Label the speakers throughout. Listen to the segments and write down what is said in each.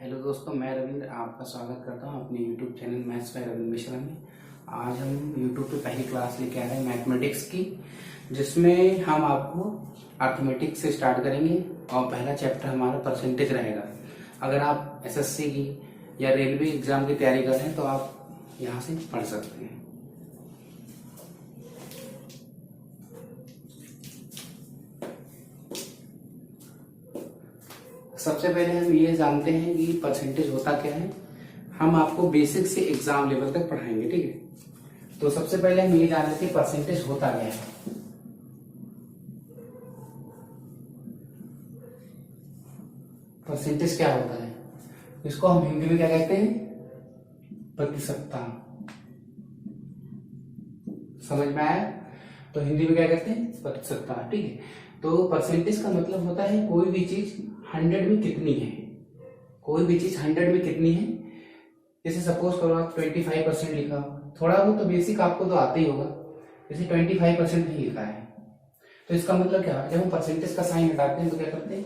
Speaker 1: Hello दोस्तों, मैं रविंद्र आपका स्वागत करता हूं अपने YouTube channel maths by Ravindra Mishra में। आज हम यूट्यूब पे पहली क्लास लेके आ रहे हैं मैथमेटिक्स की, जिसमें हम आपको अर्थमेटिक्स से स्टार्ट करेंगे और पहला चैप्टर हमारा परसेंटेज रहेगा। अगर आप एसएससी की या रेलवे एग्जाम की तैयारी कर रहे हैं तो आप यहाँ से पढ़ सकते हैं। सबसे पहले हम ये जानते हैं कि परसेंटेज होता क्या है। हम आपको बेसिक से एग्जाम लेवल तक पढ़ाएंगे, ठीक है। तो सबसे पहले हम ये जान लेते हैं परसेंटेज होता क्या है। परसेंटेज क्या होता है, इसको हम हिंदी में क्या कहते हैं, प्रतिशतता। समझ में आया? तो हिंदी में क्या कहते हैं, प्रतिशतता, ठीक है। तो परसेंटेज का मतलब होता है कोई भी चीज 100 में कितनी है, कोई भी चीज 100 में कितनी है। जैसे सपोज करो आप 25% लिखा हो, थोड़ा बहुत तो बेसिक आपको तो आता ही होगा। जैसे 25% नहीं लिखा है तो इसका मतलब क्या है, जब हम परसेंटेज का साइन हटाते हैं तो क्या करते हैं,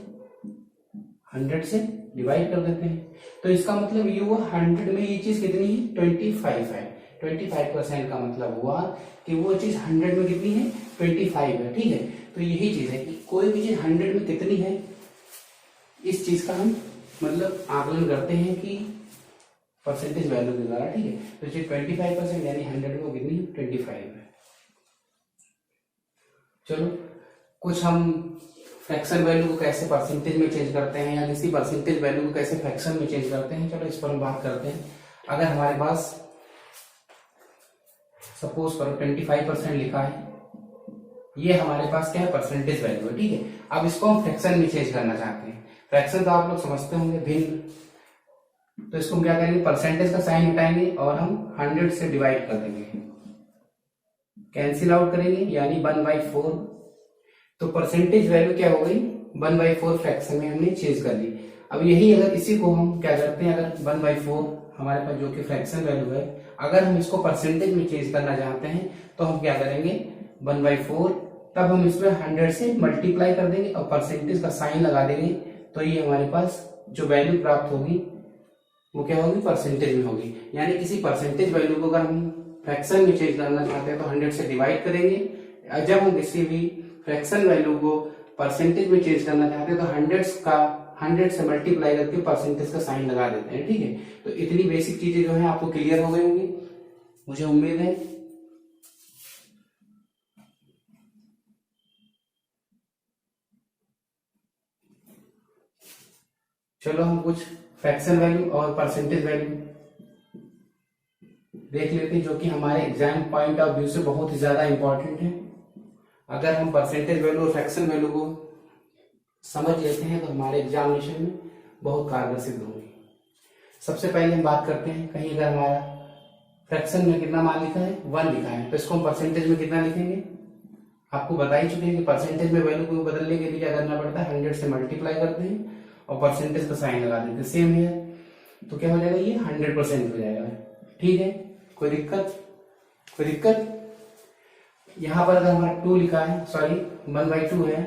Speaker 1: 100 से डिवाइड कर देते हैं। तो इसका मतलब ये हुआ 100 में ये चीज कितनी है, 25 है। 25% का मतलब हुआ कि वो चीज 100 में कितनी है, 25 है, ठीक है। तो यही चीज है कि कोई भी चीज 100 में कितनी है, इस चीज का हम मतलब आकलन करते हैं कि परसेंटेज वैल्यू के द्वारा, ठीक है। तो ये 25% यानी 100 में वो कितनी, 25 है। चलो कुछ हम फ्रैक्शन वैल्यू को कैसे परसेंटेज में चेंज करते हैं या किसी परसेंटेज वैल्यू को कैसे फ्रैक्शन में चेंज करते हैं, चलो इस पर हम बात करते हैं। अगर हमारे पास सपोज करो 25% लिखा है, ये हमारे पास क्या है, परसेंटेज वैल्यू है, ठीक है। अब इसको हम फ्रैक्शन में चेंज करना चाहते हैं। फ्रैक्शन तो आप लोग समझते होंगे, भिन्न। तो इसको हम क्या करेंगे, परसेंटेज का साइन हटाएंगे और हम 100 से डिवाइड कर देंगे, कैंसिल आउट करेंगे, यानी 1/4। तो परसेंटेज वैल्यू क्या हो गई, 1/4 फ्रैक्शन में हमने चेंज कर दी। अब यही अगर इसी को हम क्या करते हैं, अगर 1/4 हमारे पास जो कि फ्रैक्शन वैल्यू है, अगर हम इसको परसेंटेज में चेंज करना चाहते हैं तो हम क्या करेंगे, 1/4, तब हम इसमें 100 से मल्टीप्लाई कर देंगे और परसेंटेज का साइन लगा देंगे। तो ये हमारे पास जो वैल्यू प्राप्त होगी वो क्या होगी, परसेंटेज में होगी। यानी किसी परसेंटेज वैल्यू को अगर हम फ्रैक्शन में चेंज करना चाहते हैं तो 100 से डिवाइड करेंगे। जब हम किसी भी फ्रैक्शन वैल्यू को परसेंटेज में चेंज करना चाहते हैं तो 100 से मल्टीप्लाई करके परसेंटेज का साइन लगा देते हैं, ठीक है। तो इतनी बेसिक चीजें जो है आपको क्लियर हो गई होंगी, मुझे उम्मीद है। चलो हम कुछ फ्रैक्शन वैल्यू और परसेंटेज वैल्यू देख लेते हैं, जो कि हमारे एग्जाम पॉइंट ऑफ व्यू से बहुत ही ज्यादा इंपॉर्टेंट है। अगर हम परसेंटेज वैल्यू और फ्रैक्शन वैल्यू को समझ लेते हैं तो हमारे एग्जामिनेशन में बहुत कारगर सिद्ध होंगे। सबसे पहले हम बात करते हैं, कहीं अगर हमारा फ्रैक्शन में कितना मान लिखा है, 1 लिखा है, तो इसको हम परसेंटेज में कितना लिखेंगे। आपको बता ही चुके हैं कि परसेंटेज में वैल्यू को बदलने के लिए क्या करना पड़ता है, 100 से मल्टीप्लाई करते हैं और परसेंटेज का साइन लगा देते हैं। सेम है, तो क्या हो जाएगा, ये 100% हो जाएगा, ठीक है। कोई दिक्कत यहां पर अगर हमारा 2 लिखा है, सॉरी 1/2 है,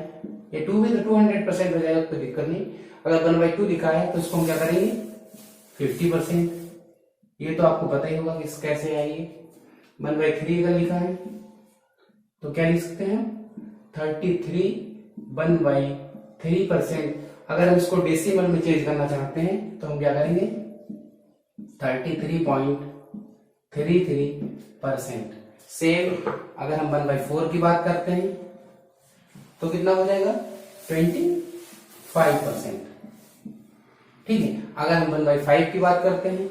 Speaker 1: ये 2 भी तो 200% हो जाएगा, कोई दिक्कत नहीं। अगर 1/2 लिखा है तो इसको हम क्या करेंगे, 50%। ये तो आपको पता ही होगा कि कैसे है। ये 1/3 अगर लिखा है तो क्या लिख सकते हैं, 33 1/3%। अगर हम इसको डेसिमल में चेंज करना चाहते हैं तो हम क्या करेंगे, 33.33%। सेम अगर हम 1/4 की बात करते हैं तो कितना हो जाएगा, 25%, ठीक है। अगर हम 1/5 की बात करते हैं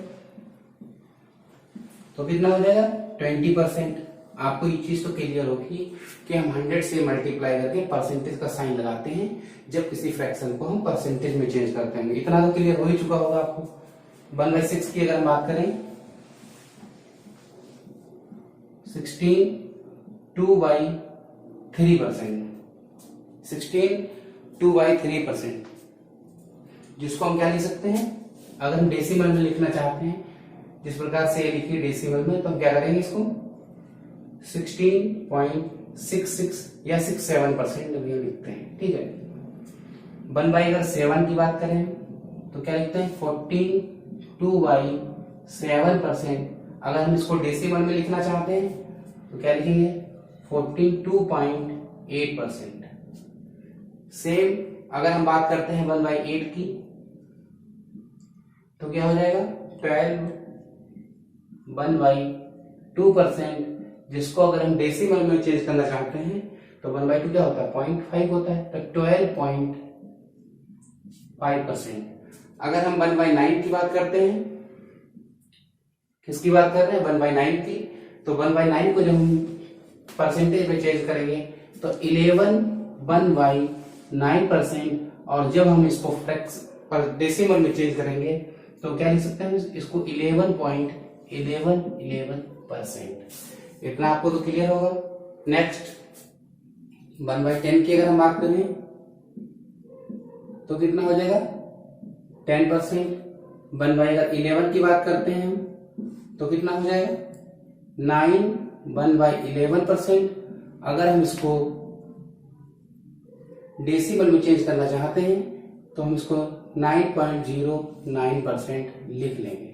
Speaker 1: तो कितना हो जाएगा, 20%। आपको ये चीज तो क्लियर होगी कि हम 100 से मल्टीप्लाई करके परसेंटेज का साइन लगाते हैं जब किसी फ्रैक्शन को हम परसेंटेज में चेंज करते हैं। इतना तो क्लियर हो ही चुका होगा आपको। 1/6 की अगर हम बात करें, 16 2/3%, 16 2/3%, जिसको हम क्या लिख सकते हैं, अगर हम डेसिमल में लिखना चाहते हैं, जिस प्रकार से लिखिए डेसिमल में, तो हम क्या करेंगे, इसको 16.66 या 67% भी लिखते हैं, ठीक है। 1/7 की बात करें तो क्या लिखते हैं 42/7%। अगर हम इसको डेसिमल में लिखना चाहते हैं तो क्या लिखेंगे 42.8%। सेम अगर हम बात करते हैं 1/8 की तो क्या हो जाएगा 12/1/2%, जिसको अगर हम डेसिमल में चेंज करना चाहते हैं तो 1/2 क्या होता है 0.5 होता है, तो 12.5%। अगर हम 1/9 की बात करते हैं, किसकी बात कर रहे हैं 1/9 की, तो 1/9 को जब हम परसेंटेज में चेंज करेंगे तो 11/1/9%, और जब हम इसको डेसिमल में चेंज करेंगे तो क्या लिख सकते हैं इसको 11.11%। इतना आपको तो क्लियर होगा। नेक्स्ट 1/10 की अगर हम बात करें तो कितना हो जाएगा 10%। 1/11 की बात करते हैं हम तो कितना हो जाएगा 1/11%। अगर हम इसको डेसिमल में चेंज करना चाहते हैं तो हम इसको 9.09% लिख लेंगे।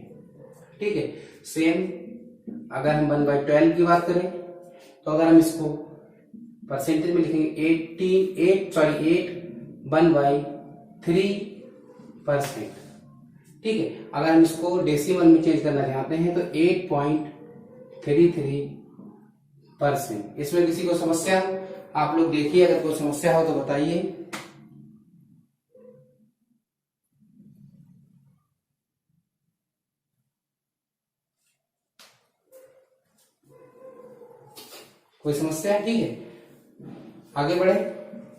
Speaker 1: ठीक है। सेम अगर हम 1/12 की बात करें तो अगर हम इसको परसेंटेज में लिखेंगे 1/3%। ठीक है। अगर हम इसको डेसिमल में चेंज करना चाहते हैं तो 8.33%। इसमें किसी को समस्या, आप लोग देखिए, अगर कोई समस्या हो तो बताइए। कोई समस्या है? ठीक है, आगे बढ़े।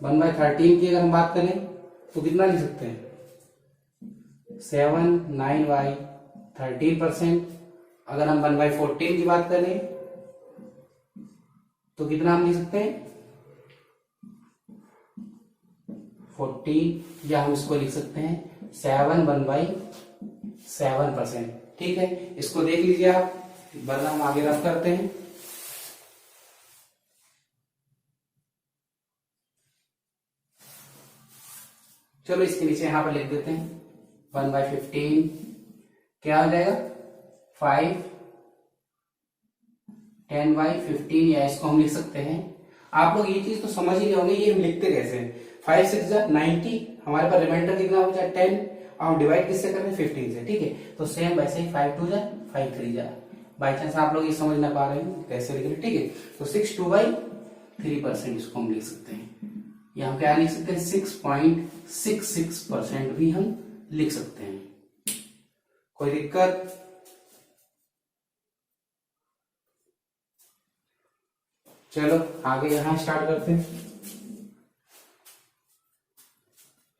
Speaker 1: 1/13 की अगर हम बात करें तो कितना लिख सकते हैं 7/9/13%। अगर हम 1/14 की बात करें तो कितना हम लिख सकते हैं 14, या हम इसको लिख सकते हैं 7/7%। ठीक है, इसको देख लीजिए आप, वरना हम आगे रफ करते हैं। चलो इसके नीचे यहां पर लिख देते हैं 1/15 क्या हो जाएगा 5। 10/15, या इसको हम लिख सकते हैं, आप लोग ये चीज तो समझ ही होंगे, ये हम लिखते कैसे हैं। 5 6 जा 90, हमारे पास रिमाइंडर कितना हो जाए 10, और हम डिवाइड किससे कर रहे हैं 15 से। ठीक है, तो सेम वैसे ही 5 2 जा 5 3 जा। बाई चांस आप लोग ये समझ ना पा रहे हैं कैसे लिख रहे हैं। ठीक है, तो 62/3% इसको हम लिख सकते हैं, या हम क्या लिख सकते हैं 6.66% भी हम लिख सकते हैं। कोई दिक्कत? चलो आगे यहां स्टार्ट करते हैं।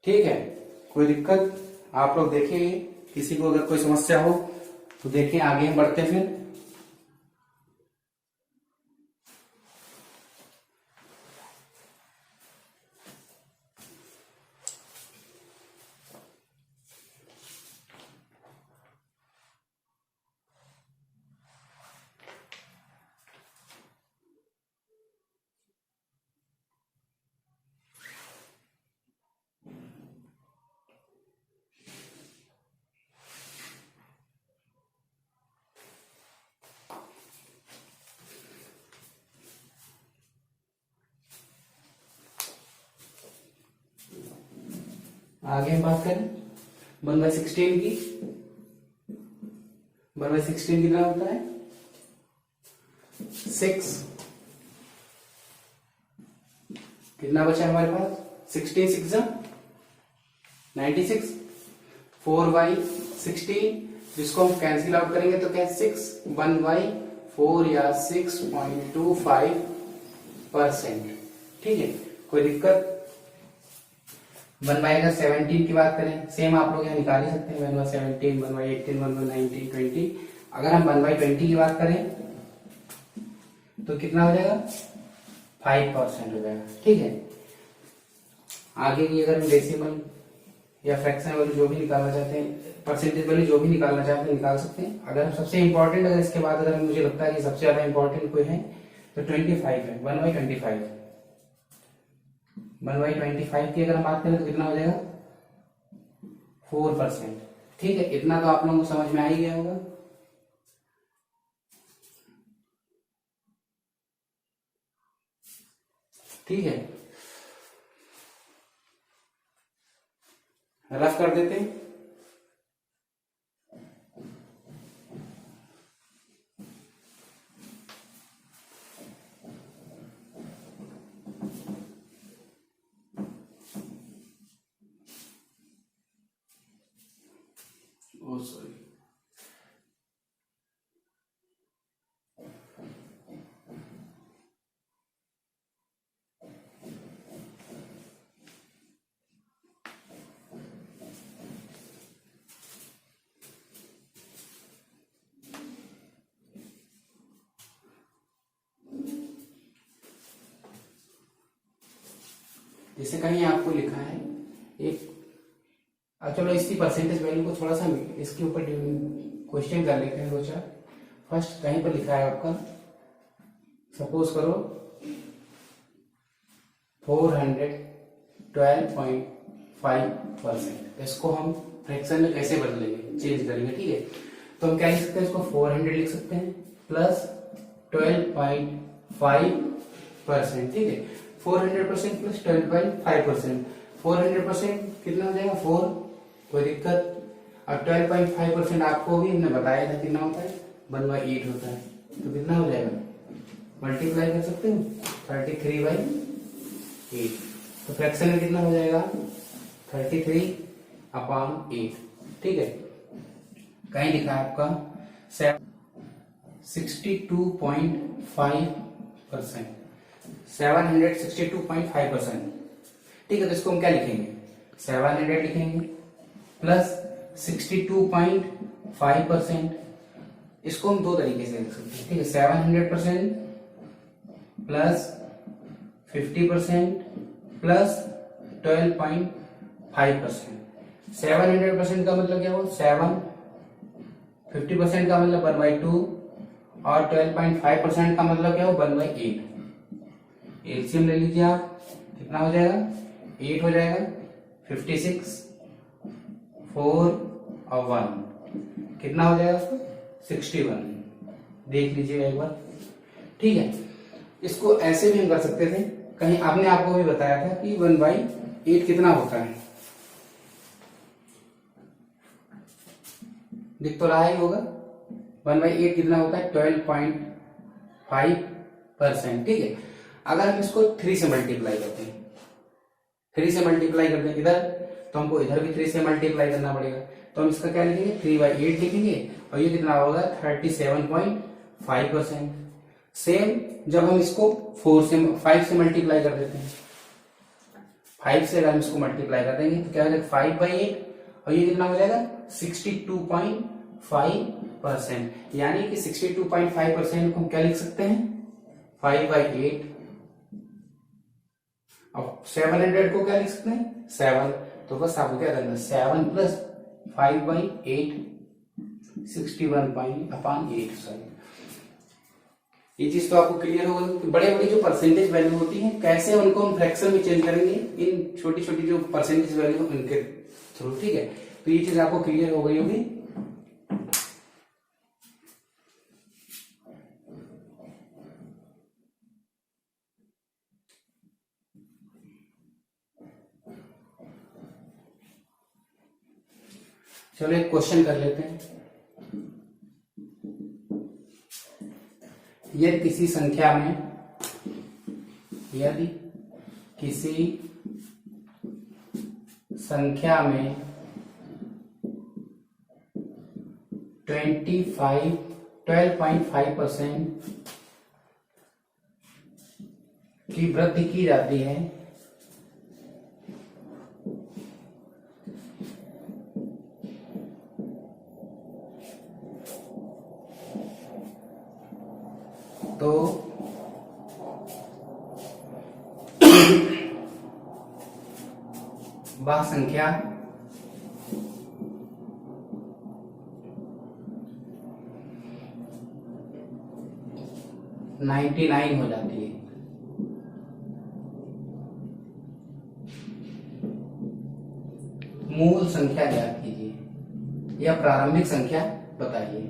Speaker 1: ठीक है, कोई दिक्कत? आप लोग देखिए, किसी को अगर कोई समस्या हो तो देखिए, आगे हम बढ़ते हैं फिर। आगे हम बात करें 1/16 की। 1/16 कितना होता है 6। कितना बचा हमारे पास 16 6 जा 96। 4/16, जिसको हम कैंसिल आउट करेंगे तो क्या 6 1/4 या 6.25%। ठीक है, कोई दिक्कत? 1/17 की बात करें, सेम आप लोग यहाँ निकाल ही सकते हैं 1/17 1/18 1/19 20। अगर हम 1/20 की बात करें तो कितना हो जाएगा 5% हो जाएगा। ठीक है, आगे की अगर हम डेसिमल या फ्रैक्शन वैल्यू जो भी निकालना चाहते हैं, परसेंटेज वैल्यू जो भी निकालना चाहते हैं निकाल सकते हैं। अगर हम सबसे इंपॉर्टेंट, अगर इसके बाद अगर मुझे लगता है कि सबसे ज्यादा इंपॉर्टेंट कोई है तो 25 है। 1/25 1/25 की अगर हम बात करें तो कितना हो जाएगा 4%। ठीक है, इतना तो आप लोगों को समझ में आ ही गया होगा। ठीक है, रफ कर देते हैं। ओ सॉरी, जैसे कहीं आपको लिखा है एक, चलो इसकी परसेंटेज वैल्यू को थोड़ा सा इसके ऊपर क्वेश्चन कर लेते हैं दो चार। फर्स्ट कहीं पर लिखा है आपका, सपोज करो 412.5%। इसको हम फ्रैक्शन में कैसे बदलेंगे, चेंज करेंगे। ठीक है, तो हम क्या लिख सकते हैं, इसको 400 लिख सकते हैं प्लस 12.5%। ठीक है, 400% प्लस 12.5%। 400% कितना हो जाएगा 4, कोई दिक्कत। और 12.5% आपको भी हमने बताया था कितना होता है, 1/8 होता है। तो कितना हो जाएगा, मल्टीप्लाई कर सकते हो 33/8। तो फ्रैक्शन में कितना हो जाएगा 33/8। ठीक है, कहीं लिखा है आपका 62.5%, 762.5%। ठीक है, तो इसको हम क्या लिखेंगे, 700 लिखेंगे प्लस 62.5%। इसको हम दो तरीके से लिख सकते हैं। ठीक है, 700% प्लस 50% प्लस 12.5%। 700% का मतलब क्या हुआ 7, 50% का मतलब 1/2 और 12.5% का मतलब क्या हो 1/8। एलसीएम ले लीजिए आप, कितना हो जाएगा 8 हो जाएगा, 56, 4 और 1 कितना हो जाएगा उसको 61। देख लीजिएगा एक बार। ठीक है, इसको ऐसे भी हम कर सकते थे, कहीं आपने आपको भी बताया था कि 1/8 कितना होता है, दिख तो रहा ही होगा। 1/8 कितना होता है 12.5%। ठीक है, अगर हम इसको 3 से मल्टीप्लाई करते हैं, 3 से मल्टीप्लाई करते हैं इधर, तो हमको इधर भी 3 से मल्टीप्लाई करना पड़ेगा। तो हम इसका क्या लिखेंगे 3/8 लिखेंगे, और ये कितना होगा 37.5%। सेम जब हम इसको 5 से मल्टीप्लाई कर देते हैं, 5 से अगर हम इसको मल्टीप्लाई कर देंगे तो क्या हो जाएगा 5/8, और ये कितना हो जाएगा 62.5%। यानी कि 62.5% को हम क्या लिख सकते हैं 5/8। अब 700 को क्या लिख सकते हैं 7। तो बस आपको क्या करना है 7 प्लस 5/8 61/8। सॉरी, ये चीज तो आपको क्लियर होगा कि बड़े बड़ी जो परसेंटेज वैल्यू होती है कैसे उनको हम फ्रैक्शन में चेंज करेंगे, इन छोटी छोटी जो परसेंटेज वैल्यू उनके थ्रू। ठीक है, तो ये चीज आपको क्लियर हो गई होगी। चलो एक क्वेश्चन कर लेते हैं। यदि किसी संख्या में 12.5% की वृद्धि की जाती है, तो वह संख्या 99 हो जाती है। मूल संख्या ज्ञात की या प्रारंभिक संख्या बताइए।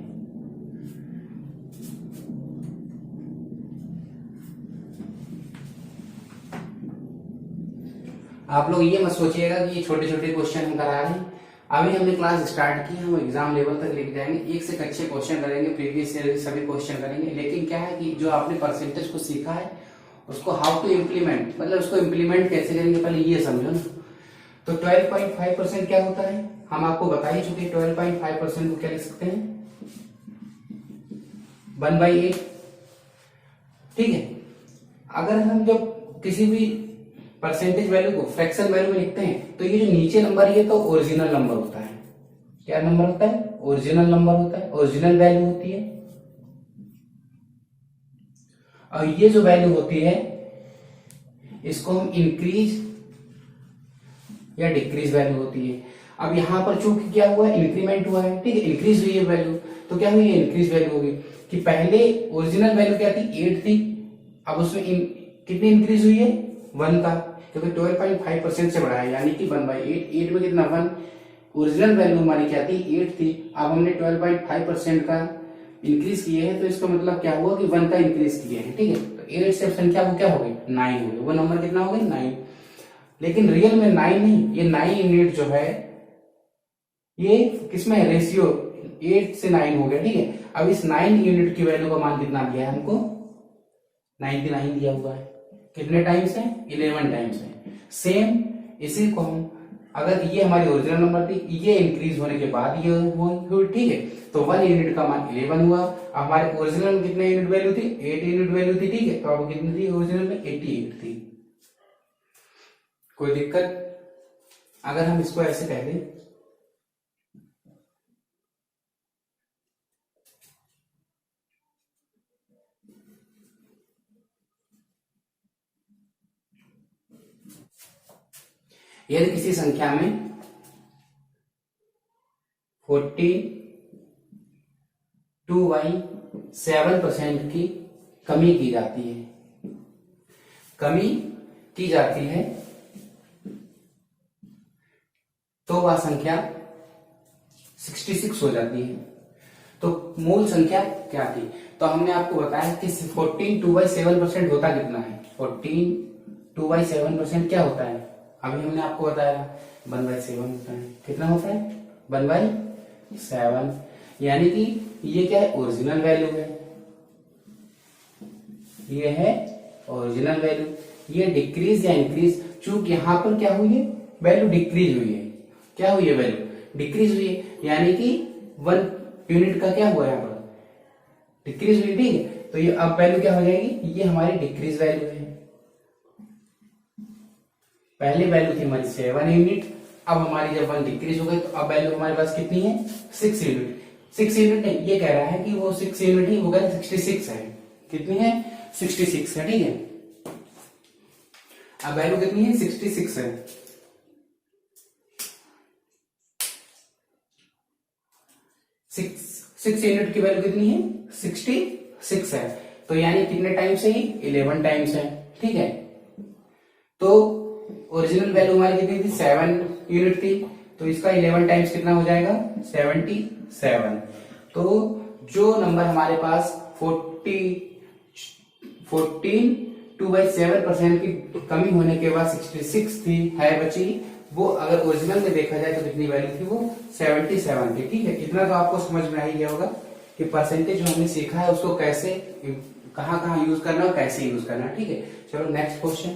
Speaker 1: आप लोग ये मत सोचिएगा कि ये छोटे छोटे क्वेश्चन हम करा रहे हैं। अभी हमने क्लास स्टार्ट की, हम एग्जाम लेवल तक लेके जाएंगे, एक से अच्छे क्वेश्चन करेंगे, प्रीवियस ईयर के सभी क्वेश्चन करेंगे। लेकिन क्या है कि जो आपने परसेंटेज को सीखा है उसको हाउ टू इम्प्लीमेंट, मतलब उसको इम्प्लीमेंट कैसे करेंगे पहले ये समझो ना। तो 12.5% क्या होता है, हम आपको बता ही चुके। 12.5% को क्या लिख सकते हैं, 1/8। ठीक है, अगर हम जब किसी भी परसेंटेज वैल्यू को फ्रैक्शन वैल्यू में लिखते हैं तो ये जो नीचे नंबर ये तो ओरिजिनल नंबर होता है। क्या नंबर होता है, ओरिजिनल नंबर होता है, ओरिजिनल वैल्यू होती है। और ये जो वैल्यू होती है इसको हम इंक्रीज या डिक्रीज वैल्यू होती है। अब यहां पर चूंकि क्या हुआ है, इंक्रीमेंट हुआ है, ठीक है, इंक्रीज हुई है वैल्यू, तो क्या हुई है, इंक्रीज वैल्यू होगी। कि पहले ओरिजिनल वैल्यू क्या थी, 8 थी, अब उसमें कितनी इंक्रीज हुई है, 1 का, क्योंकि 12.5% से बढ़ा है, यानी कि 1/8। 8 में कितना, 1। ओरिजिनल वैल्यू हमारी क्या थी, 8 थी, अब हमने 12.5% का इंक्रीज किए हैं, तो इसका मतलब क्या हुआ कि 1 का इंक्रीज किए हैं। ठीक है, तो 8 से संख्या को क्या हो गई, 9 हो गई। वो नंबर कितना हो गया, 9। लेकिन रियल में 9 नहीं, ये 9 यूनिट जो है ये किसमें है, रेशियो 8 से 9 हो गया। ठीक है, अब इस 9 यूनिट की वैल्यू का मान कितना दिया है हमको, 99 दिया हुआ है। कितने टाइम्स है, 11 टाइम्स है। सेम इसी को हम, अगर ये हमारी ओरिजिनल नंबर थी, ये इंक्रीज होने के बाद ये हुई, ठीक है, तो 1 यूनिट का मान 11 हुआ। अब हमारे ओरिजिनल में कितने यूनिट वैल्यू थी, 8 यूनिट वैल्यू थी। ठीक है, तो अब कितनी थी ओरिजिनल में, 88 थी। कोई दिक्कत, अगर हम इसको ऐसे कह दें, यदि किसी संख्या में 42/7% की कमी की जाती है, कमी की जाती है, तो वह संख्या 66 हो जाती है। तो मूल संख्या क्या थी, तो हमने आपको बताया कि 14/2/7% होता कितना है, 14/2/7% क्या होता है, अभी हमने आपको बताया 1/7 होता है। कितना होता है, 1/7, यानी कि ये क्या है, ओरिजिनल वैल्यू है, ये है ओरिजिनल वैल्यू। ये डिक्रीज या इंक्रीज, चूंकि यहां पर क्या हुई है, वैल्यू डिक्रीज हुई है। क्या हुई है, वैल्यू डिक्रीज हुई है, यानी कि 1 यूनिट का क्या हुआ, यहां पर डिक्रीज हुई। ठीक है, तो ये अब वैल्यू क्या हो जाएगी, ये हमारी डिक्रीज वैल्यू है। पहले वैल्यू थी हमारी 7 यूनिट, अब हमारी जब 1 डिक्रीज हो गई तो अब वैल्यू हमारे पास कितनी है, 6 यूनिट। 6 यूनिट नहीं, ये कह रहा है कि वो 6 यूनिट ही, वो कह रहा है 66 है। कितनी है, 66 है। ठीक है, अब वैल्यू कितनी है, 66 है। 6 यूनिट की वैल्यू कितनी है, 66 है। तो यानी कितने टाइम्स है, 11 टाइम्स है। ठीक है, तो ओरिजिनल वैल्यू हमारी कितनी थी, 7 यूनिट थी, तो इसका 11 टाइम्स कितना हो जाएगा, 77। तो जो नंबर हमारे पास 14/2/7% की कमी होने के बाद 66 थी, है बची, वो अगर ओरिजिनल में देखा जाए तो कितनी वैल्यू थी, वो 77 थी। ठीक है, इतना तो आपको समझ में आ ही गया होगा कि परसेंटेज जो हमने सीखा है उसको कैसे, कहां कहां यूज करना और कैसे यूज करना। ठीक है, चलो नेक्स्ट क्वेश्चन।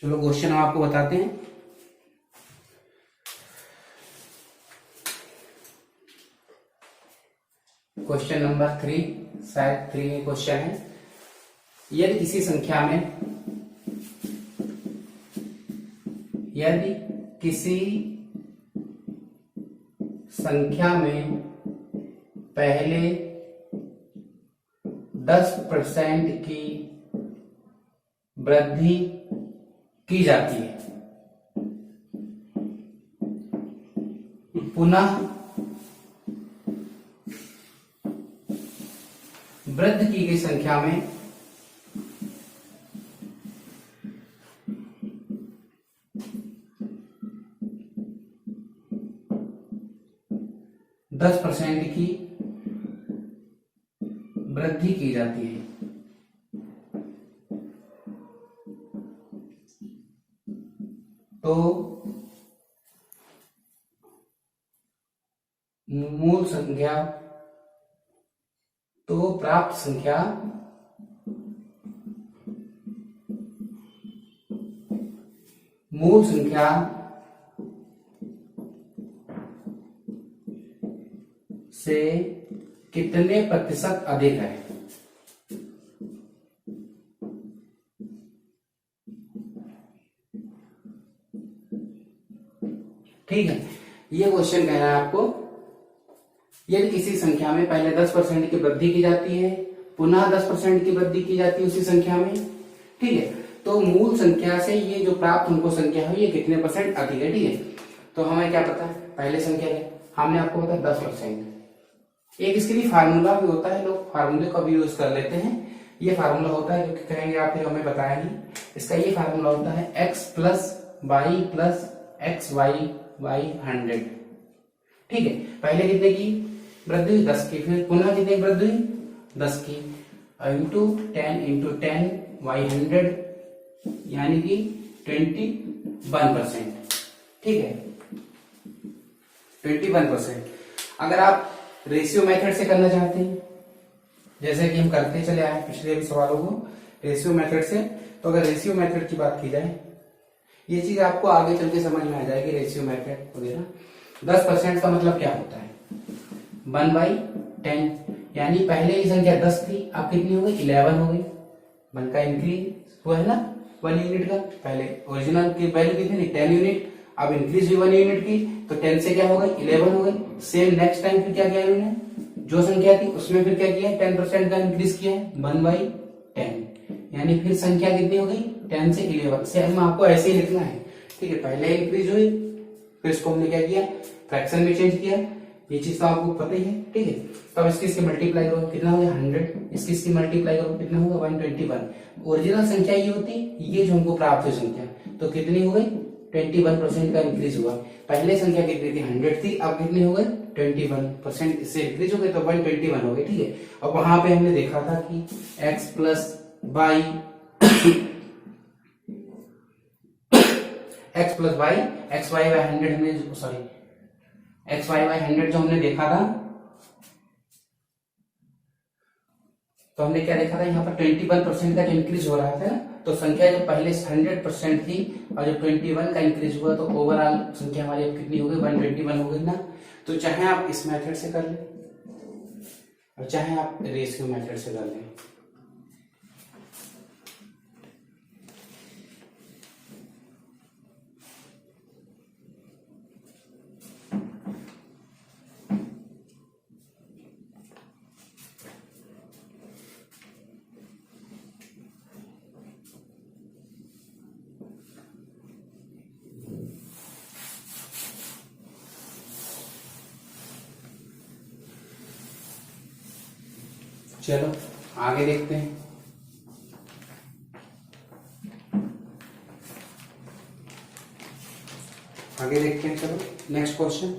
Speaker 1: चलो क्वेश्चन हम आपको बताते हैं। क्वेश्चन नंबर 3, शायद 3 में क्वेश्चन है, यदि किसी संख्या में, यदि किसी संख्या में पहले 10% की वृद्धि की जाती है, पुनः वृद्धि की गई संख्या में दस % की वृद्धि की जाती है। तो मूल संख्या तो प्राप्त संख्या मूल संख्या से कितने प्रतिशत अधिक है। ठीक है, ये क्वेश्चन कह रहा है आपको, यदि किसी संख्या में पहले 10% की वृद्धि की जाती है, पुनः 10% की वृद्धि की जाती है उसी संख्या में, ठीक है, तो मूल संख्या से ये जो प्राप्त हमको संख्या है ये कितने % अधिक है। ठीक है, तो हमें क्या पता है, पहले संख्या है, हमने आपको बताया 10%। एक इसके लिए फार्मूला भी होता है, लोग फार्मूले का भी यूज कर लेते हैं। ये फार्मूला होता है, जो कि कहेंगे आप, फिर हमें बताया नहीं, इसका ये फार्मूला होता है x + y + xy बाई 100। ठीक है, पहले कितने की वृद्धि हुई, 10 की, फिर पुनः कितने की वृद्धि हुई, 10 की, इंटू 10 × 10 बाई 100 यानी कि 21%। ठीक है, 21%। अगर आप रेशियो मेथड से करना चाहते हैं, जैसे कि हम करते चले आए पिछले भी सवालों को रेशियो मेथड से, तो अगर रेशियो मेथड की बात की जाए, ये चीज आपको आगे चल के समझ में आ जाएगी, रेशियो मेथड वगैरह। 10% का मतलब क्या होता है, 1/10, यानी पहले की संख्या 10 थी, अब कितनी हो गई, 11 हो गई। 1 का इंक्रीज हुआ है ना 1 यूनिट का, पहले ओरिजिनल की वैल्यू कितनी थी 10 यूनिट, अब इंक्रीज हुई 1 यूनिट की, तो 10 से क्या हो गई 11 हो गई। सेम नेक्स्ट टाइम फिर क्या किया इन्होंने, जो संख्या थी उसमें फिर क्या किया, 10% का इंक्रीज किया है, 1/10, यानी फिर संख्या कितनी हो गई 10 से 11। सेम आपको ऐसे ही लिखना है। ठीक है, पहले इंक्रीज हुई, फिर इसको हमने क्या किया, फ्रैक्शन में चेंज किया, ये चीज तो आपको पता ही है। ठीक है, तो अब इसकी मल्टीप्लाई करो, कितना हो गया 100, इसकी मल्टीप्लाई करो, कितना होगा 121। ओरिजिनल संख्या ये होती, ये जो हमको प्राप्त हुई संख्या, तो कितनी हो गई 21% का इंक्रीज हुआ। पहले संख्या कितनी थी 100 थी, अब कितनी हो गई 21%, इससे इंक्रीज हो गई तो 121 हो गई। ठीक है, अब वहां पे हमने देखा था कि x + y x + y xy by 100 हमने, सॉरी xy by 100 जो हमने देखा था, तो हमने क्या देखा था, यहाँ पर 21% का इंक्रीज हो रहा था ना, तो संख्या जो पहले 100% थी और जब 21 का इंक्रीज हुआ तो ओवरऑल संख्या हमारी अब कितनी हो गई 121 हो गई ना। तो चाहे आप इस मेथड से कर लें और चाहे आप रेशियो मेथड से कर लें, चलो आगे देखते हैं। आगे देखते हैं, चलो नेक्स्ट क्वेश्चन।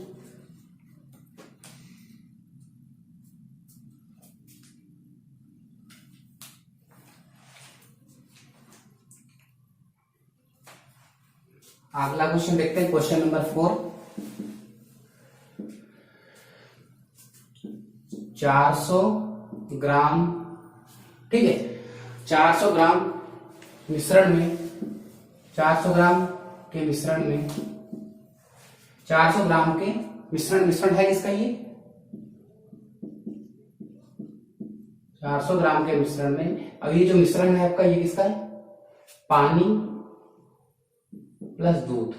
Speaker 1: अगला क्वेश्चन देखते हैं, क्वेश्चन नंबर 4। 400 ग्राम, ठीक है, 400 ग्राम मिश्रण में, 400 ग्राम के मिश्रण में, 400 ग्राम के मिश्रण है किसका ये, 400 ग्राम के मिश्रण में, अब ये जो मिश्रण है आपका ये किसका है, पानी प्लस दूध।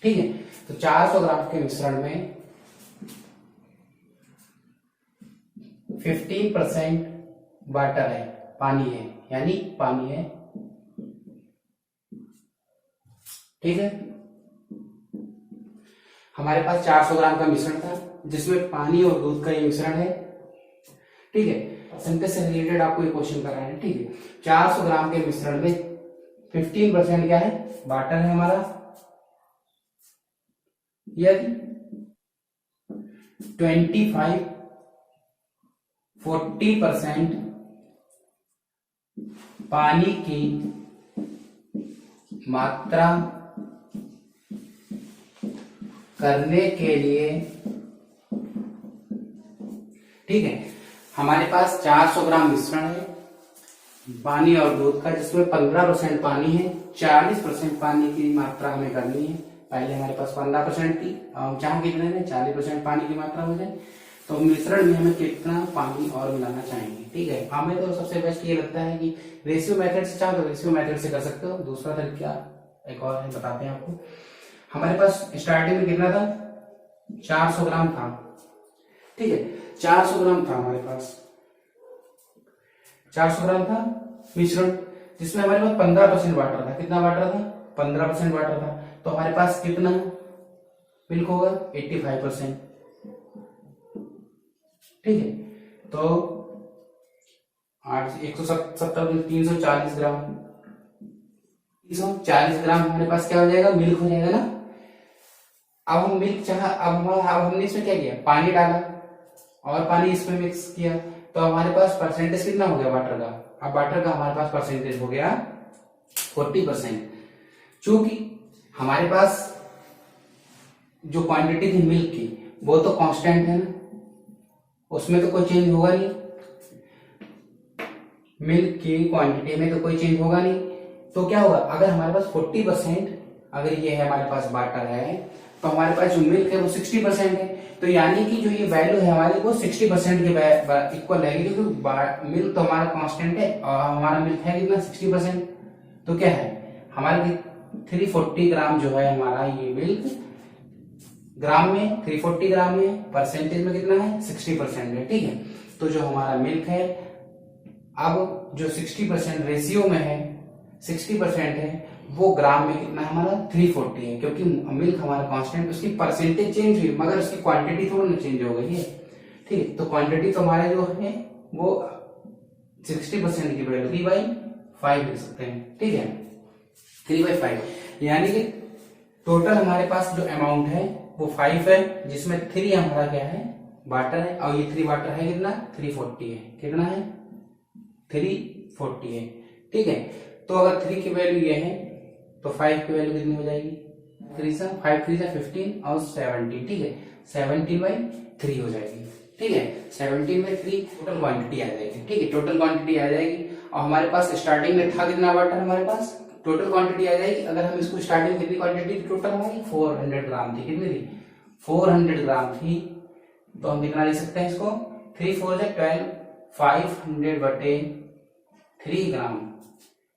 Speaker 1: ठीक है, तो 400 ग्राम के मिश्रण में 15% वाटर है, पानी है, यानी पानी है। ठीक है, हमारे पास 400 ग्राम का मिश्रण था जिसमें पानी और दूध का ये मिश्रण है, ठीक है। परसेंटेज से रिलेटेड आपको ये क्वेश्चन कर रहा है, ठीक है। 400 ग्राम के मिश्रण में 15% क्या है, वाटर है हमारा। यदि 40% पानी की मात्रा करने के लिए, ठीक है, हमारे पास 400 ग्राम मिश्रण है पानी और दूध का, जिसमें 15% पानी है, 40% पानी की मात्रा हमें करनी है। पहले हमारे पास 15% थी, अब चाहे कितने में 40% पानी की मात्रा हो जाए, तो मिश्रण में हमें कितना पानी और मिलाना चाहेंगे, ठीक है। हमें तो सबसे बेस्ट ये लगता है कि रेशियो मेथड से, चाहो तो रेशियो मेथड से कर सकते हो। दूसरा तरीका एक और है, बताते हैं आपको। हमारे पास स्टार्टिंग में कितना था, 400 ग्राम था, ठीक है, 400 ग्राम था हमारे पास, 400 ग्राम था मिश्रण, जिसमें हमारे पास 15% वाटर था। कितना वाटर था, 15% वाटर था। तो हमारे पास कितना मिल्क होगा, 85%, ठीक है। तो 170 340 ग्राम, 340 ग्राम हमारे पास क्या हो जाएगा, मिल्क हो जाएगा ना। अब हम मिल्क चाह, अब हमने इसमें क्या किया, पानी डाला और पानी इसमें मिक्स किया, तो हमारे पास परसेंटेज कितना हो गया वाटर का। अब वाटर का हमारे पास परसेंटेज हो गया 40%। चूंकि हमारे पास जो क्वांटिटी थी मिल्क की वो तो कांस्टेंट है ना, उसमें तो कोई चेंज होगा नहीं, मिल्क की क्वांटिटी में तो कोई चेंज होगा नहीं। तो क्या होगा, अगर हमारे पास 40%, अगर ये है हमारे पास वाटर है, तो हमारे पास जो मिल्क है वो 60% है। तो यानी कि जो ये वैल्यू है हमारी वो 60% के इक्वल रहेगी, क्योंकि मिल्क तो हमारा कांस्टेंट है और हमारा मिल्क है कितना, 60%। तो क्या है हमारे 340 ग्राम जो है हमारा ये मिल्क, ग्राम में 340 ग्राम में, परसेंटेज में कितना है, 60% है, ठीक है। तो जो हमारा मिल्क है, अब जो 60% रेशियो में है, 60% है, वो ग्राम में कितना है हमारा, 340 है। क्योंकि मिल्क हमारा कांस्टेंट, उसकी परसेंटेज चेंज हुई मगर उसकी क्वांटिटी थोड़ी ना चेंज हो गई है, ठीक है। तो क्वांटिटी तो हमारे जो है वो 60% की वैल्यू 3/5 लिख सकते हैं, ठीक है, 3/5। यानी कि टोटल हमारे पास जो अमाउंट है वो 5 है, जिसमें 3 हमारा क्या है, वाटर है, और ये 3 वाटर है कितना, 340 है। कितना है, 340 है, ठीक है। तो अगर 3 की वैल्यू ये है तो 5 की वैल्यू कितनी हो जाएगी, 5 3 15 और 70, ठीक है, 17/3 हो जाएगी, ठीक है, 17/3 टोटल क्वांटिटी आ जाएगी, ठीक है, टोटल क्वांटिटी आ जाएगी। और हमारे पास स्टार्टिंग में था कितना वाटर, हमारे पास टोटल क्वांटिटी आ जाएगी। अगर हम इसको स्टार्टिंग में कितनी क्वांटिटी टोटल हमारी 400 ग्राम थी, कितनी थी, 400 ग्राम थी, तो हम कितना लिख सकते हैं इसको, 3 4 12, 500/3 ग्राम।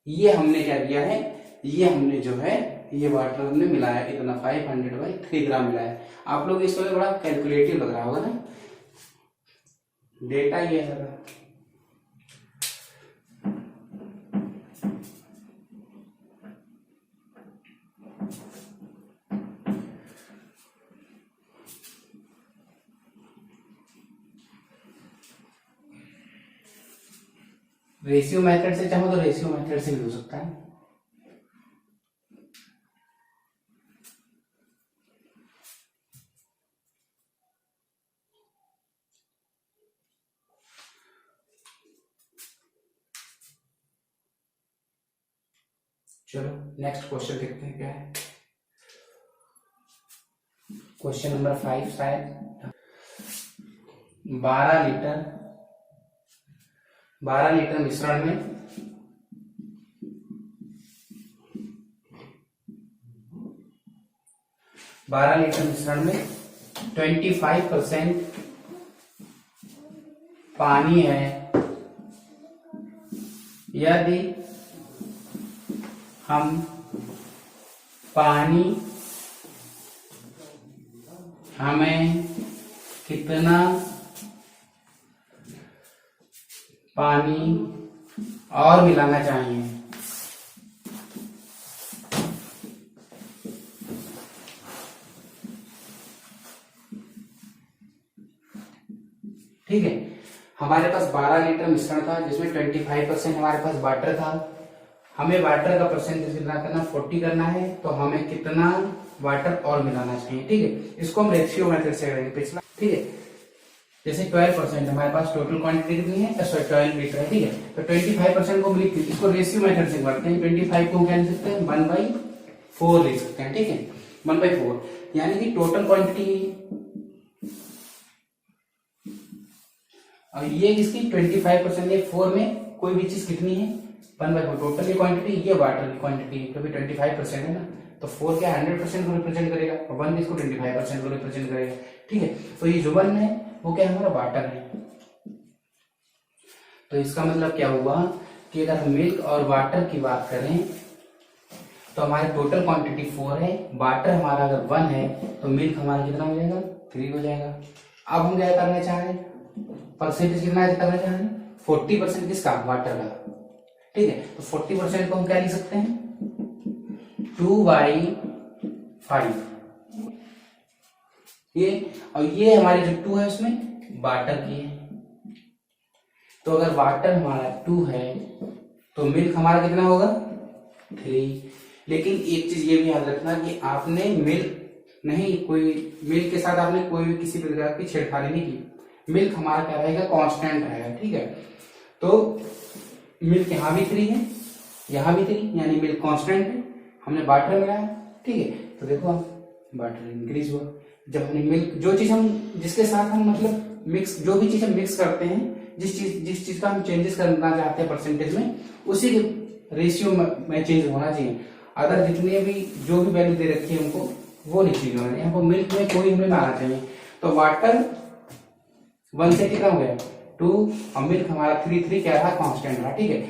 Speaker 1: ये हमने क्या किया है, ये हमने जो है ये वाटर हमने मिलाया कितना, 500/3 ग्राम मिलाया। आप लोग इसको बड़ा कैलकुलेटिव लग रहा होगा ना, डेटा ये है। रेशियो मेथड से चाहो तो रेशियो मेथड से भी हो सकता है। चलो नेक्स्ट क्वेश्चन देखते हैं क्या है। क्वेश्चन नंबर 5 शायद, 12 लीटर मिश्रण में 12 लीटर मिश्रण में 25% पानी है। यदि हम पानी, हमें कितना पानी और मिलाना चाहिए, ठीक है। हमारे पास 12 लीटर मिश्रण था जिसमें 25% हमारे पास वाटर था। हमें वाटर का परसेंटेज कितना करना, 40 करना है, तो हमें कितना वाटर और मिलाना चाहिए। ठीक है, इसको हम रेशियो मेथड से करेंगे पिछला। ठीक है, जैसे 12% हमारे पास टोटल क्वांटिटी कितनी है, 12 लीटर है। ठीक है, तो 25% को लिख, इसको रेशियो मेथड से करते हैं। 25 को क्या लिख सकते हैं, 1/4 लिख सकते हैं। ठीक है, 1/4 यानी कि टोटल क्वांटिटी, और ये इसकी 25% है। 4 में कोई भी चीज कितनी है, 1/4 टोटल की क्वांटिटी, ये वाटर की क्वांटिटी है क्योंकि 25% है ना, तो 4 क्या 100% को रिप्रेजेंट करेगा और 1 इसको 25% को रिप्रेजेंट करेगा। ठीक है, तो ये जो 1 है वो क्या हमारा वाटर है। तो इसका मतलब क्या हुआ कि अगर हम मिल्क और वाटर की बात करें तो हमारी टोटल क्वांटिटी 4 है, वाटर हमारा अगर 1 है तो मिल्क हमारा कितना हो जाएगा, 3 हो जाएगा। अब हम क्या करना चाह रहे हैं, परसेंटेज कितना करना चाह रहे हैं, 40% किसका, वाटर का। ठीक है, तो 40% को हम क्या लिख सकते हैं, 2/5 ये, और ये हमारी जो 2 है उसमें वाटर की है। तो अगर वाटर हमारा 2 है तो मिल्क हमारा कितना होगा, 3। लेकिन एक चीज ये भी याद रखना कि आपने मिल्क नहीं, कोई मिल्क के साथ आपने कोई भी किसी प्रकार की छेड़खानी नहीं की। मिल्क हमारा क्या रहेगा, कांस्टेंट रहेगा। ठीक है, तो मिल्क यहाँ भी 3 है, यहाँ भी 3, यानी मिल्क कांस्टेंट है। हमने वाटर मिलाया, ठीक है, तो देखो वाटर इंक्रीज हुआ। जब हमने मिल्क, जो चीज हम जिसके साथ हम मतलब मिक्स, जो भी चीज हम मिक्स करते हैं, जिस चीज का हम चेंजेस करना चाहते हैं परसेंटेज में, उसी के रेशियो में चेंज होना चाहिए। अदर जितने भी जो भी वैल्यू दे रखी है हमको वो नहीं चेंज होना चाहिए। हमको मिल्क में कोई हमें आना चाहिए। तो वाटर 1 से कितना हो गया, 2, और मिल्क हमारा 3 क्या रहा, कांस्टेंट रहा। ठीक है,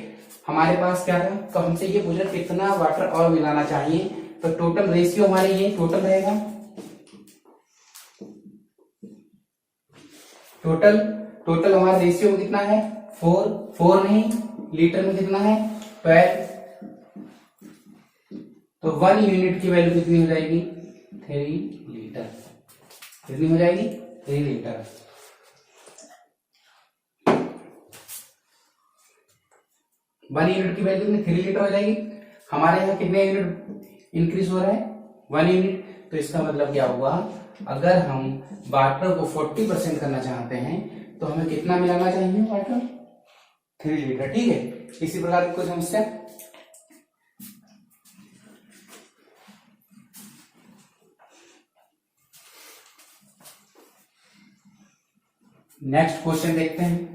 Speaker 1: हमारे पास क्या था, तो हमसे ये पूछा कितना वाटर और मिलाना चाहिए। तो टोटल रेशियो हमारे ये टोटल रहेगा, टोटल हमारा रेशियो में कितना है, 4 नहीं, लीटर में कितना है, 12। तो 1 यूनिट की वैल्यू कितनी हो जाएगी, 3 लीटर। कितनी हो जाएगी, 3 लीटर। वन यूनिट की वैल्यू कितनी, 3 लीटर हो जाएगी। हमारे यहाँ कितने यूनिट इंक्रीज हो रहा है, 1 यूनिट। तो इसका मतलब क्या हुआ, अगर हम वाटर को 40% करना चाहते हैं तो हमें कितना मिलाना चाहिए, वाटर 3 लीटर। ठीक है, इसी प्रकार की कोई समस्या। नेक्स्ट क्वेश्चन देखते हैं।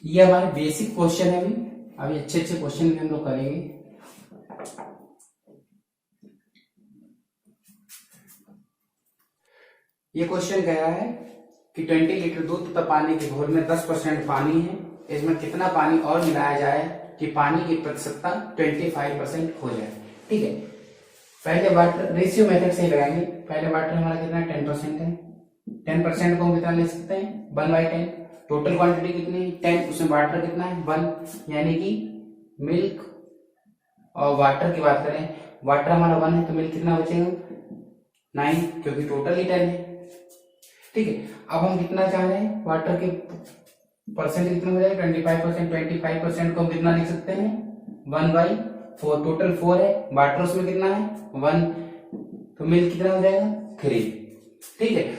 Speaker 1: ये हमारे बेसिक क्वेश्चन है। अभी अच्छे क्वेश्चन भी हम लोग करेंगे। ये क्वेश्चन कह रहा है कि 20 लीटर दूध तथा पानी के घोल में 10% पानी है, इसमें कितना पानी और मिलाया जाए कि पानी की प्रतिशतता 25% हो जाए। ठीक है, पहले वाटर रेशियो मेथड से ही लगाएंगे। पहले वाटर हमारा कितना है, 10% है। 10% को हम कितना ले सकते हैं, 1/10। टोटल क्वांटिटी कितनी है, 10, उसमें वाटर कितना है, 1, यानी कि मिल्क और वाटर की बात करें, वाटर हमारा 1 है तो मिल्क कितना बचेगा, 9, क्योंकि टोटल ही 10 है। ठीक है, अब हम कितना चाह रहे हैं, वाटर के परसेंट कितना हो जाएगा, 25%। 25% को हम कितना लिख सकते हैं, 1/4। टोटल 4 है, वाटर उसमें कितना है, 1, तो मिल्क कितना हो जाएगा, 3। ठीक है,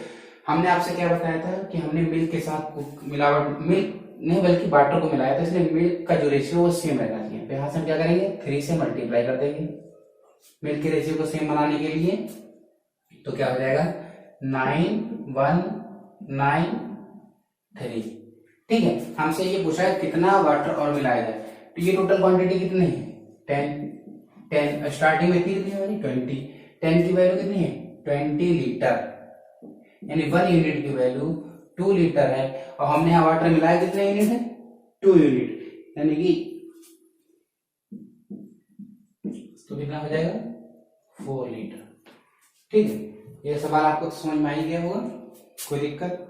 Speaker 1: हमने आपसे क्या बताया था कि हमने मिल्क के साथ मिलावट, मिल्क नहीं बल्कि वाटर को मिलाया था, इसलिए मिल्क का जो रेशियो वो सेम रहना चाहिए। तो यहां से हम क्या करेंगे, 3 से मल्टीप्लाई कर देंगे मिल्क के रेशियो को सेम बनाने के लिए। तो क्या हो जाएगा, 9193। ठीक है, हमसे ये पूछा है कितना वाटर और मिलाया जाए। तो ये टोटल क्वांटिटी कितनी है, 10। स्टार्टिंग में कितनी है, 20। 10 की वैल्यू कितनी है, 20 लीटर, यानी 1 यूनिट की वैल्यू 2 लीटर है। और हमने यहाँ वाटर मिलाया कितने यूनिट है, 2 यूनिट, यानी कि तो कितना हो जाएगा, 4 लीटर। ठीक है, ये सवाल आपको समझ में आ ही गया होगा, कोई दिक्कत।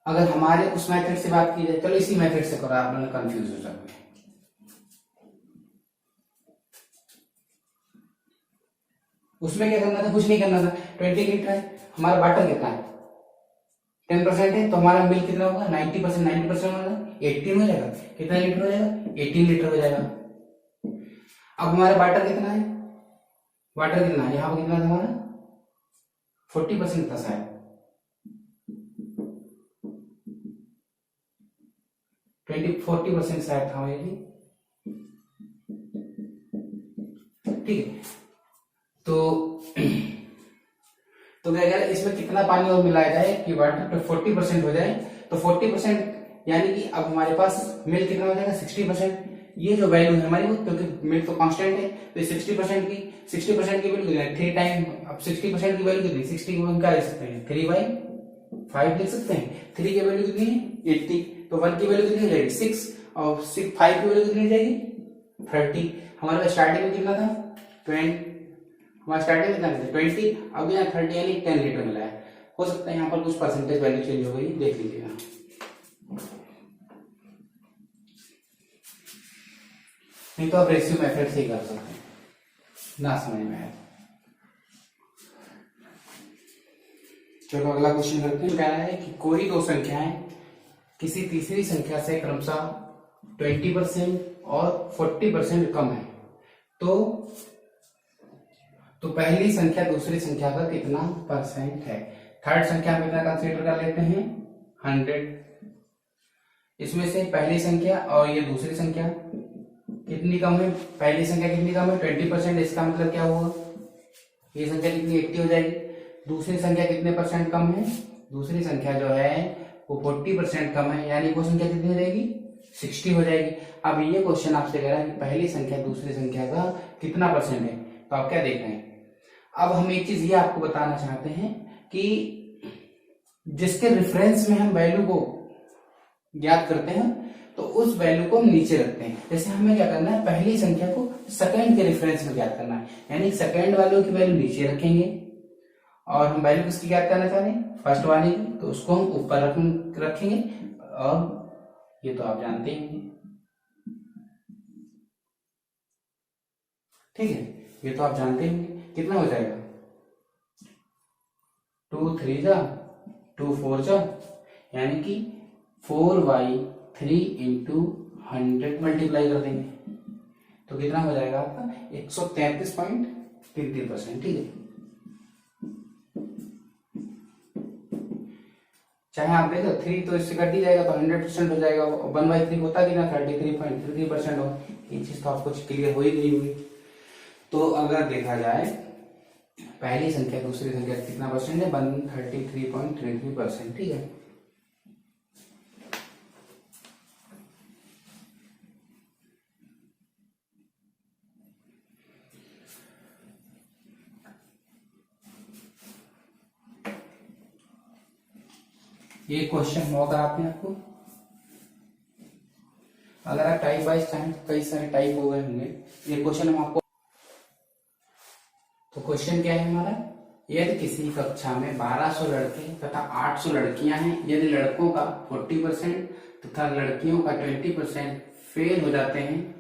Speaker 1: अगर हमारे उस मेथड से बात की जाए, चलो इसी मेथड से करो, आप लोग कंफ्यूज हो जाओगे। उसमें क्या करना था, कुछ नहीं करना था, 20 लीटर है, हमारा वाटर कितना है 10% है, तो हमारा मिल्क कितना होगा 90%, 90% होगा 18 हो जाएगा, कितना लीटर हो जाएगा 18 लीटर हो जाएगा। अब हमारा वाटर कितना है, वाटर कितना है यहाँ पर कितना था हमारा 40% था शायद, 40% शायद था ये, ठीक है। तो क्या कह रहा है, इसमें कितना पानी और मिलाया जाए कि वाटर 40% हो जाए, तो 40% यानी कि अब हमारे पास मिल्क कितना हो जाएगा 60%। ये जो वैल्यू है हमारी, वो क्योंकि मिल्क तो कांस्टेंट है, तो 60% की वैल्यू कितनी है 3 टाइम, अब 60% की वैल्यू कितनी 60 की वैल्यू क्या लिख सकते हैं 3/5 लिख सकते हैं। 3 की वैल्यू कितनी है 80, तो 1 की वैल्यू कितनी हो जाएगी 6, और 5 की वैल्यू कितनी हो जाएगी 30। हमारे पास स्टार्टिंग में कितना था 20, हमारा स्टार्टिंग में कितना था 20, अब यहाँ 30 यानी 10 लीटर मिला है। हो सकता है यहाँ पर कुछ परसेंटेज वैल्यू चेंज हो गई, देख लीजिएगा। नहीं तो आप रेशियो मेथड से ही कर सकते हैं, ना समझ में आया। चलो अगला क्वेश्चन करते हैं। कह रहा है कि कोई दो संख्याएं किसी तीसरी संख्या से क्रमशः 20% और 40% कम है, तो पहली संख्या दूसरी संख्या का कितना परसेंट है। थर्ड संख्या हम कितना कंसीडर कर लेते हैं 100। इसमें से पहली संख्या और ये दूसरी संख्या कितनी कम है, पहली संख्या कितनी कम है 20%, इसका मतलब क्या हुआ ये संख्या कितनी 80 हो जाएगी। दूसरी संख्या कितने परसेंट कम है, दूसरी संख्या जो है वो 40% कम है, यानी वो संख्या कितनी हो जाएगी 60 हो जाएगी। अब ये क्वेश्चन आपसे कह रहा है कि पहली संख्या दूसरी संख्या का कितना परसेंट है, तो आप क्या देख रहे हैं। अब हम एक चीज ये आपको बताना चाहते हैं कि जिसके रेफरेंस में हम वैल्यू को ज्ञात करते हैं, तो उस वैल्यू को हम नीचे रखते हैं। जैसे हमें क्या करना है, पहली संख्या को सेकंड के रेफरेंस में ज्ञात करना है, यानी सेकंड वालों की वैल्यू नीचे रखेंगे, और हम वैल्यू किसकी ज्ञात करना चाह रहे हैं फर्स्ट वाले की, तो उसको हम ऊपर रखेंगे। और ये तो आप जानते ही, ठीक है, ये तो आप जानते ही कितना हो जाएगा 2 3 जा 2 4 जा, यानी कि 4/3 इंटू 100 मल्टीप्लाई कर देंगे, तो कितना हो जाएगा आपका 133.33%, ठीक है। चाहे आप देखो 3 तो इससे कट ही जाएगा, तो 100% हो जाएगा, 1/3 होता कि ना 33.33% हो। ये चीज तो आपको क्लियर हो ही गई होगी। तो अगर देखा जाए पहली संख्या दूसरी संख्या कितना परसेंट है 133.33%, ठीक है। ये क्वेश्चन हुआ अगर आपने आपको, अगर आप टाइप वाइज चाहें तो कई सारे टाइप हो गए होंगे। ये क्वेश्चन हम आपको, तो क्वेश्चन क्या है हमारा, यदि किसी कक्षा में 1200 लड़के तथा 800 लड़कियां हैं, यदि लड़कों का 40% तथा लड़कियों का 20% फेल हो जाते हैं,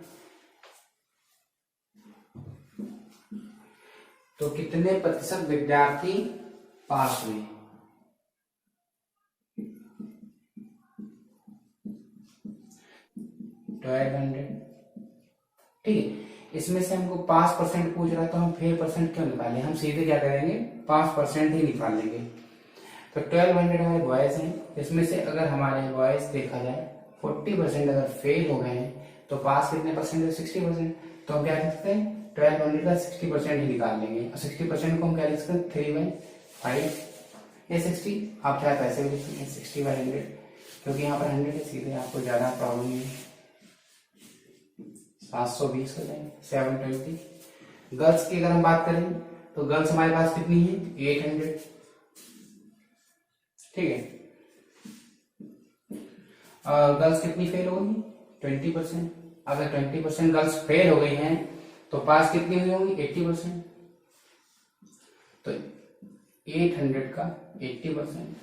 Speaker 1: तो कितने प्रतिशत विद्यार्थी पास हुए। 1200, ठीक है। इसमें से हमको 5% पूछ रहा है, तो हम फेल परसेंट क्यों निकालें, हम सीधे क्या करेंगे 5% ही निकाल लेंगे। तो 1200 हमारे बॉयज हैं, इसमें से अगर हमारे बॉयज देखा जाए 40% अगर फेल हो गए हैं, तो पास कितने परसेंट है 60%, तो हम क्या लिख सकते हैं 1200 का 60% ही निकाल लेंगे, और 60% को हम क्या लिख सकते हैं 3/5 या 60, आप चाहे पैसे भी लिख सकते हैं 60/100, क्योंकि यहाँ पर 100 है, सीधे आपको ज्यादा प्रॉब्लम नहीं है। 720 हो जाएंगे 720। गर्ल्स की अगर हम बात करें तो गर्ल्स हमारे पास कितनी है 800, ठीक है। और गर्ल्स कितनी फेल हो गई 20%। अगर 20% गर्ल्स फेल हो गई हैं, तो पास कितनी हुई होंगी 80%, तो 800 का 80%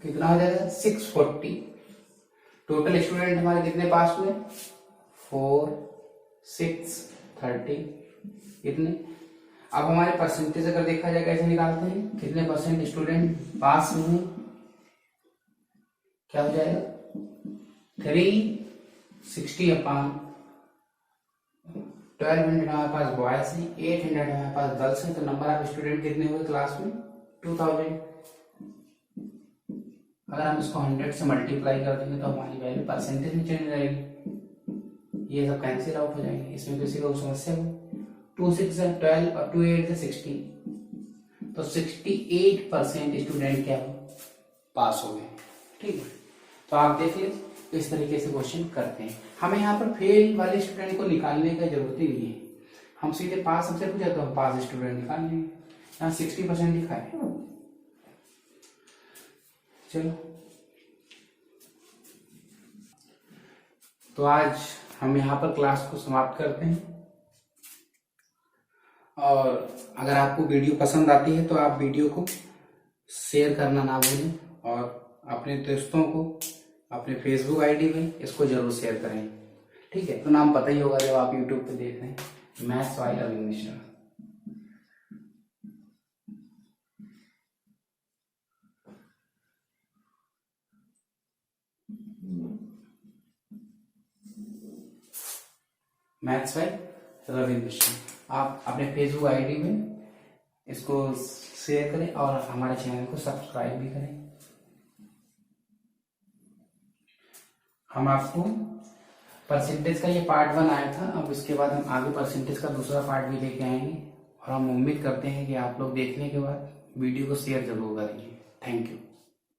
Speaker 1: कितना हो जाएगा 640। टोटल स्टूडेंट हमारे कितने पास हुए 4 6 30 कितने। अब हमारे परसेंटेज अगर देखा जाए कैसे निकालते हैं, कितने परसेंट स्टूडेंट पास हुए, क्या हो जाएगा 360 अपॉन 1200 हमारे पास बॉयज हैं, 800 हमारे पास गर्ल्स हैं, तो नंबर ऑफ स्टूडेंट कितने हुए क्लास में 2000। अगर हम इसको 100 से मल्टीप्लाई कर देंगे तो हमारी वैल्यू परसेंटेज में चेंज जाएगी, ये सब कैंसिल आउट हो जाएंगे, इसमें किसी को समस्या हो। 2 6 से 12 और 2 8 से 16, तो 68% स्टूडेंट क्या हो पास हो गए। ठीक है, तो आप देखिए इस तरीके से क्वेश्चन करते हैं। हमें यहाँ पर फेल वाले स्टूडेंट को निकालने का जरूरत ही नहीं है, हम सीधे पास हमसे पूछा तो हम पास स्टूडेंट निकाल लेंगे। यहाँ 60% लिखा है। चलो, तो आज हम यहाँ पर क्लास को समाप्त करते हैं। और अगर आपको वीडियो पसंद आती है तो आप वीडियो को शेयर करना ना भूलें, और अपने दोस्तों को अपने फेसबुक आईडी में इसको जरूर शेयर करें। ठीक है, तो नाम पता ही होगा जब आप यूट्यूब पे देख रहे हैं, maths by Arvind Mishra. Maths by Ravindra Mishra. आप अपने फेसबुक आईडी में इसको शेयर करें और हमारे चैनल को सब्सक्राइब भी करें। हम आपको परसेंटेज का ये पार्ट 1 आया था, अब इसके बाद हम आगे परसेंटेज का दूसरा पार्ट भी लेके आएंगे, और हम उम्मीद करते हैं कि आप लोग देखने के बाद वीडियो को शेयर जरूर करेंगे। Thank you.